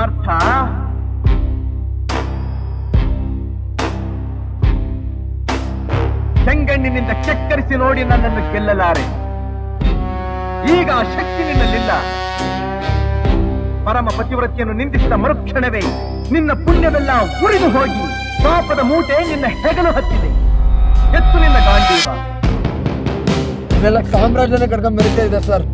ಪಾರ್ಥ, ಚೆಂಗಣ್ಣಿನಿಂದ ಕೆಕ್ಕರಿಸಿ ನೋಡಿ ನನ್ನನ್ನು ಗೆಲ್ಲಲಾರೆ. ಈಗ ಆ ಶಕ್ತಿ ನಿನ್ನಲ್ಲಿಲ್ಲ. ಪರಮ ಪತಿವ್ರತೆಯನ್ನು ನಿಂದಿಸಿದ ಮರುಕ್ಷಣವೇ ನಿನ್ನ ಪುಣ್ಯವೆಲ್ಲ ಉರಿದು ಹೋಗಿ ಪಾಪದ ಮೂಟೆ ನಿನ್ನ ಹೆಗಲು ಹತ್ತಿದೆ. ಎತ್ತು ನಿನ್ನ ಗಾಂಡೀವ. ಇವೆಲ್ಲ ಸಾಮ್ರಾಜ್ಯನೇ ಕರ್ಕೊಂಡ್ ಮೆರಿತಾ ಇದೆ ಸರ್.